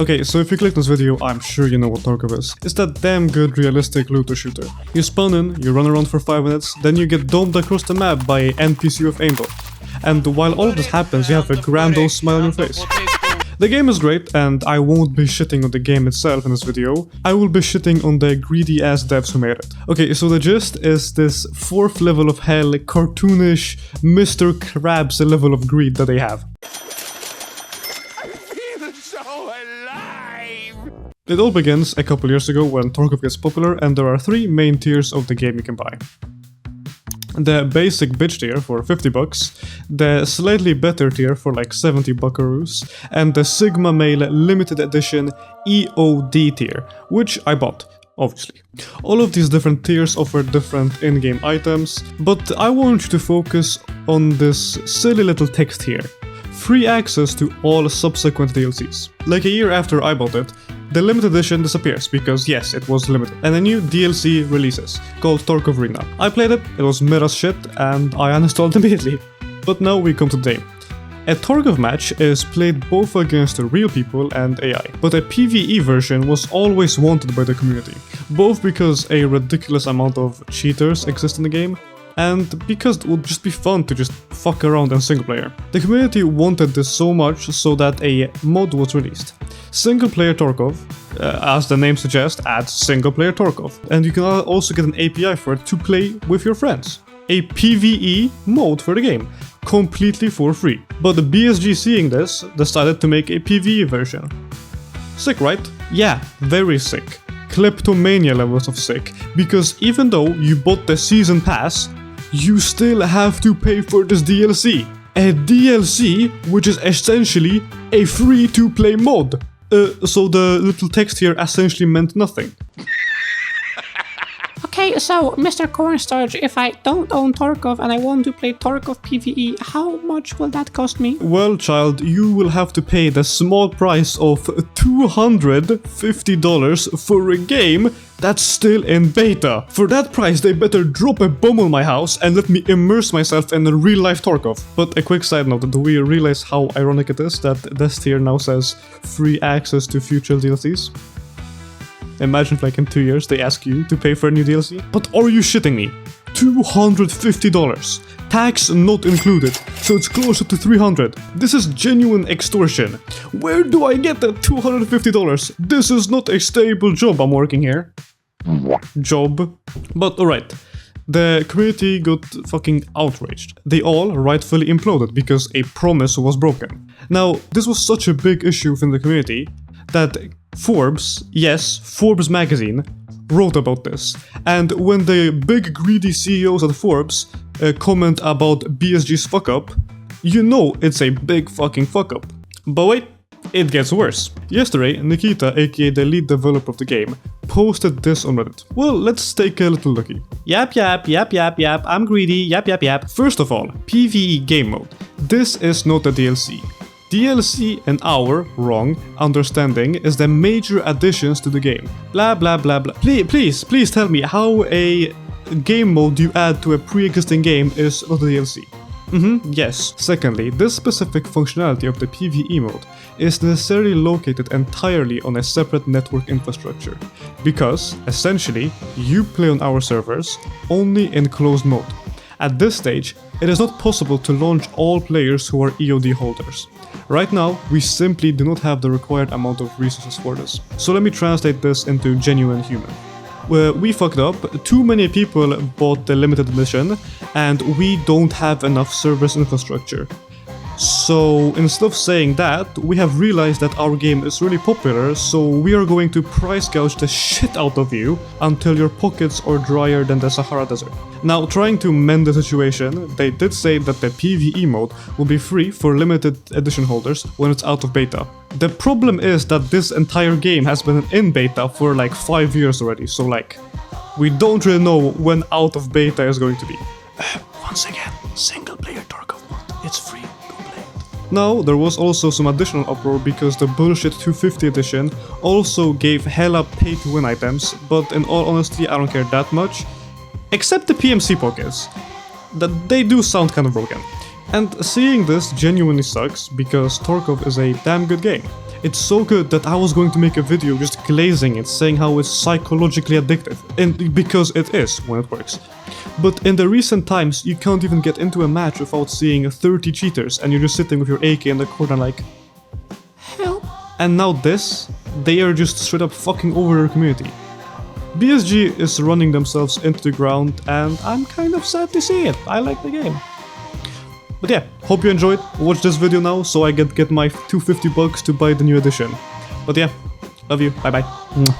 Okay, so if you click this video, I'm sure you know what Tarkov is. It's that damn good realistic looter shooter. You spawn in, you run around for 5 minutes, then you get domed across the map by an NPC with aimbot. And while all of this happens, you have a grand old smile on your face. The game is great, and I won't be shitting on the game itself in this video. I will be shitting on the greedy ass devs who made it. Okay, so the gist is this 4th level of hell, cartoonish Mr. Krabs level of greed that they have. It all begins a couple years ago when Tarkov gets popular, and there are 3 main tiers of the game you can buy. The basic bitch tier for 50 bucks, the slightly better tier for like 70 buckaroos, and the Sigma Male limited edition EOD tier, which I bought, obviously. All of these different tiers offer different in-game items, but I want you to focus on this silly little text here. Free access to all subsequent DLCs. Like a year after I bought it, the limited edition disappears because yes, it was limited, and a new DLC releases called Tarkov Arena. I played it, it was mid as shit, and I uninstalled immediately. But now we come to today. A Tarkov match is played both against real people and AI, but a PvE version was always wanted by the community, both because a ridiculous amount of cheaters exist in the game, and because it would just be fun to just fuck around in single player. The community wanted this so much so that a mod was released. Single player Tarkov, as the name suggests, adds single player Tarkov, and you can also get an API for it to play with your friends. A PvE mode for the game, completely for free. But the BSG, seeing this, decided to make a PvE version. Sick, right? Yeah, very sick. Kleptomania levels of sick, because even though you bought the season pass, you still have to pay for this DLC. A DLC which is essentially a free-to-play mod. So the little text here essentially meant nothing. Okay, so Mr. Cornstarch, if I don't own Tarkov and I want to play Tarkov PvE, how much will that cost me? Well, child, you will have to pay the small price of $250 for a game that's still in beta. For that price, they better drop a bomb on my house and let me immerse myself in a real-life Tarkov. But a quick side note, do we realize how ironic it is that this tier now says free access to future DLCs? Imagine if like in 2 years they ask you to pay for a new DLC. But are you shitting me? $250. Tax not included, so it's closer to $300. This is genuine extortion. Where do I get that $250? This is not a stable job I'm working here. Job. But alright. The community got fucking outraged. They all rightfully imploded because a promise was broken. Now, this was such a big issue within the community that Forbes, yes, Forbes magazine, wrote about this. And when the big greedy CEOs at Forbes comment about BSG's fuck up, you know it's a big fucking fuck up. But wait, it gets worse. Yesterday, Nikita, aka the lead developer of the game, posted this on Reddit. Well, let's take a little looky. Yap, I'm greedy, yap. First of all, PvE game mode. This is not a DLC. DLC, in our wrong understanding, is the major additions to the game. Blah blah blah blah. Please tell me how a game mode you add to a pre-existing game is not a DLC. Yes. Secondly, this specific functionality of the PvE mode is necessarily located entirely on a separate network infrastructure, because, essentially, you play on our servers only in closed mode. At this stage, it is not possible to launch all players who are EOD holders. Right now, we simply do not have the required amount of resources for this. So let me translate this into genuine human. We fucked up, too many people bought the limited edition, and we don't have enough service infrastructure. So instead of saying that, we have realized that our game is really popular, so we are going to price gouge the shit out of you until your pockets are drier than the Sahara Desert. Now, trying to mend the situation, they did say that the PvE mode will be free for limited edition holders when it's out of beta. The problem is that this entire game has been in beta for like 5 years already, so like, we don't really know when out of beta is going to be. Once again, single player Tarkov mod, it's free. Now, there was also some additional uproar because the bullshit 250 edition also gave hella pay-to-win items, but in all honesty, I don't care that much. Except the PMC pockets. That they do sound kind of broken. And seeing this genuinely sucks because Tarkov is a damn good game. It's so good that I was going to make a video just glazing it, saying how it's psychologically addictive, and because it is when it works. But in the recent times, you can't even get into a match without seeing 30 cheaters and you're just sitting with your AK in the corner like, Help. and now this, they are just straight up fucking over your community. BSG is running themselves into the ground and I'm kind of sad to see it. I like the game. But yeah, hope you enjoyed. Watch this video now so I get my $250 to buy the new edition. But yeah, love you. Bye bye.